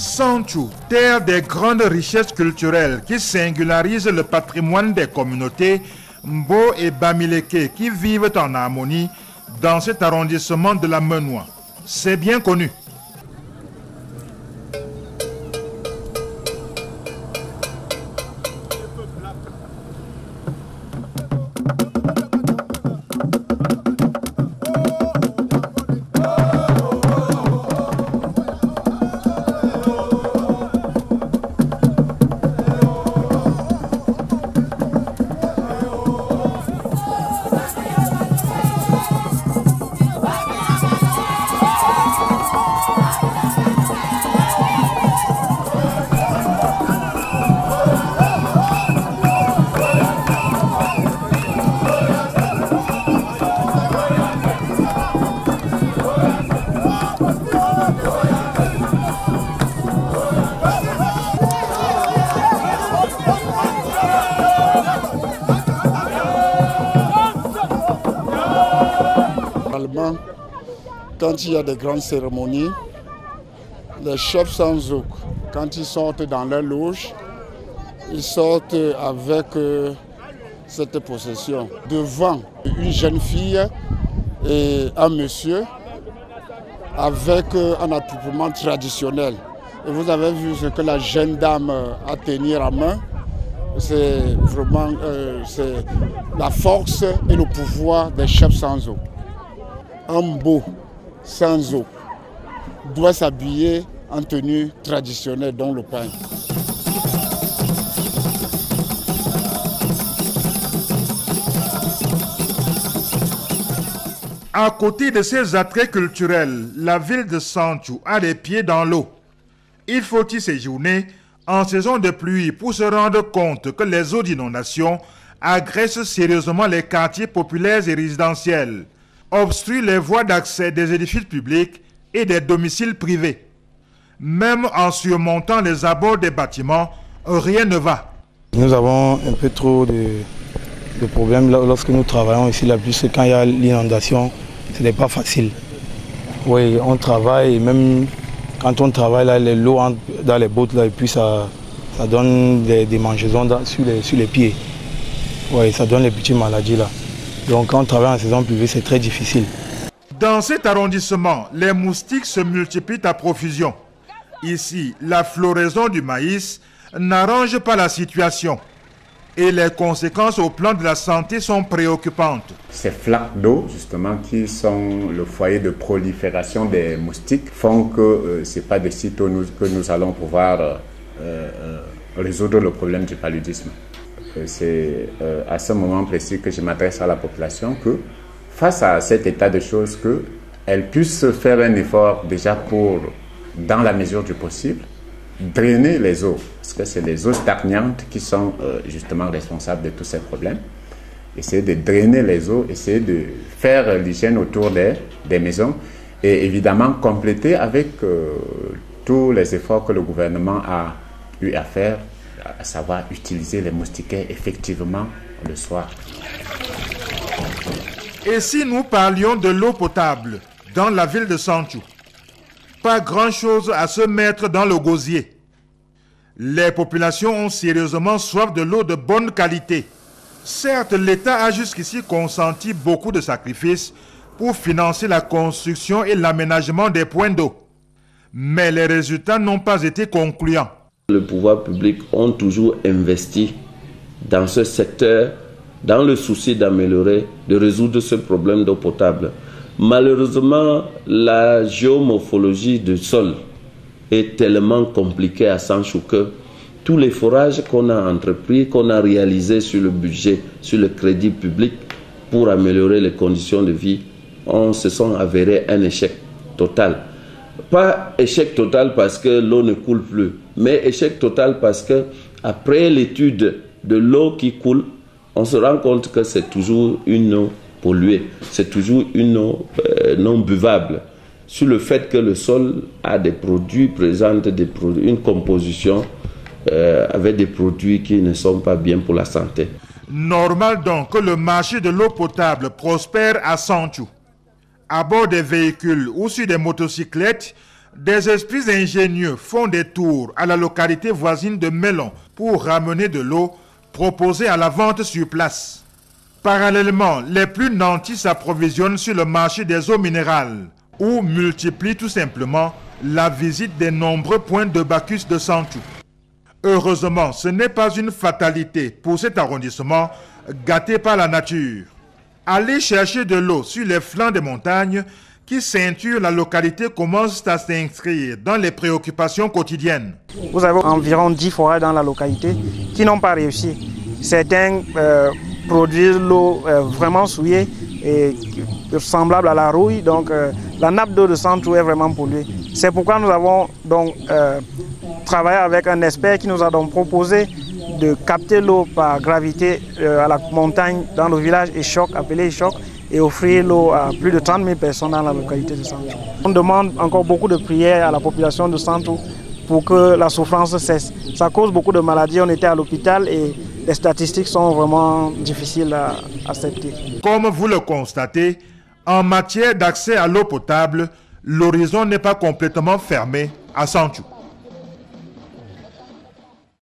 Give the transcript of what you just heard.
Santhiou, terre des grandes richesses culturelles qui singularisent le patrimoine des communautés Mbo et Bamileke qui vivent en harmonie dans cet arrondissement de la Menoua. C'est bien connu. Quand il y a des grandes cérémonies, les chefs sans zouk, quand ils sortent dans leur loge, ils sortent avec cette possession. Devant une jeune fille et un monsieur avec un attroupement traditionnel. Et vous avez vu ce que la jeune dame a tenir à main. C'est vraiment la force et le pouvoir des chefs sans zouk. Un beau sans eau doit s'habiller en tenue traditionnelle, dont le pain. À côté de ces attraits culturels, la ville de Santhiou a les pieds dans l'eau. Il faut y séjourner en saison de pluie pour se rendre compte que les eaux d'inondation agressent sérieusement les quartiers populaires et résidentiels, obstrue les voies d'accès des édifices publics et des domiciles privés. Même en surmontant les abords des bâtiments, rien ne va. Nous avons un peu trop de problèmes lorsque nous travaillons ici. La pluie, quand il y a l'inondation, ce n'est pas facile. Oui, on travaille, et même quand on travaille, là, l'eau entre dans les bottes là, et puis ça donne des démangeaisons sur les pieds. Oui, ça donne les petites maladies là. Donc quand on travaille en saison pluvieuse, c'est très difficile. Dans cet arrondissement, les moustiques se multiplient à profusion. Ici, la floraison du maïs n'arrange pas la situation. Et les conséquences au plan de la santé sont préoccupantes. Ces flaques d'eau, justement, qui sont le foyer de prolifération des moustiques, font que ce n'est pas des sites que nous allons pouvoir résoudre le problème du paludisme. C'est à ce moment précis que je m'adresse à la population que, face à cet état de choses, qu'elle puisse faire un effort déjà pour, dans la mesure du possible, drainer les eaux. Parce que c'est les eaux stagnantes qui sont justement responsables de tous ces problèmes. Essayer de drainer les eaux, essayer de faire l'hygiène autour des maisons et évidemment compléter avec tous les efforts que le gouvernement a eu à faire, à savoir utiliser les moustiquaires effectivement le soir. Et si nous parlions de l'eau potable dans la ville de Santhiou? Pas grand-chose à se mettre dans le gosier. Les populations ont sérieusement soif de l'eau de bonne qualité. Certes, l'État a jusqu'ici consenti beaucoup de sacrifices pour financer la construction et l'aménagement des points d'eau. Mais les résultats n'ont pas été concluants. Le pouvoir public ont toujours investi dans ce secteur dans le souci d'améliorer, de résoudre ce problème d'eau potable. Malheureusement, la géomorphologie du sol est tellement compliquée à Santhiou que tous les forages qu'on a entrepris, qu'on a réalisés sur le budget, sur le crédit public pour améliorer les conditions de vie, se sont avérés un échec total. Pas échec total parce que l'eau ne coule plus, mais échec total parce que après l'étude de l'eau qui coule, on se rend compte que c'est toujours une eau polluée, c'est toujours une eau non buvable. Sur le fait que le sol a des produits, présente une composition avec des produits qui ne sont pas bien pour la santé. Normal donc que le marché de l'eau potable prospère à Santhiou. À bord des véhicules ou sur des motocyclettes, des esprits ingénieux font des tours à la localité voisine de Melon pour ramener de l'eau proposée à la vente sur place. Parallèlement, les plus nantis s'approvisionnent sur le marché des eaux minérales ou multiplient tout simplement la visite des nombreux points de Bacchus de Santou. Heureusement, ce n'est pas une fatalité pour cet arrondissement gâté par la nature. Aller chercher de l'eau sur les flancs des montagnes qui ceinturent la localité commence à s'inscrire dans les préoccupations quotidiennes. Vous avez environ 10 forages dans la localité qui n'ont pas réussi. Certains produisent l'eau vraiment souillée et semblable à la rouille, donc la nappe d'eau de Santou est vraiment polluée. C'est pourquoi nous avons donc travaillé avec un expert qui nous a donc proposé de capter l'eau par gravité à la montagne dans le village Échoc, appelé Échoc, et offrir l'eau à plus de 30 000 personnes dans la localité de Santou. On demande encore beaucoup de prières à la population de Santou pour que la souffrance cesse. Ça cause beaucoup de maladies. On était à l'hôpital et les statistiques sont vraiment difficiles à accepter. Comme vous le constatez, en matière d'accès à l'eau potable, l'horizon n'est pas complètement fermé à Santou.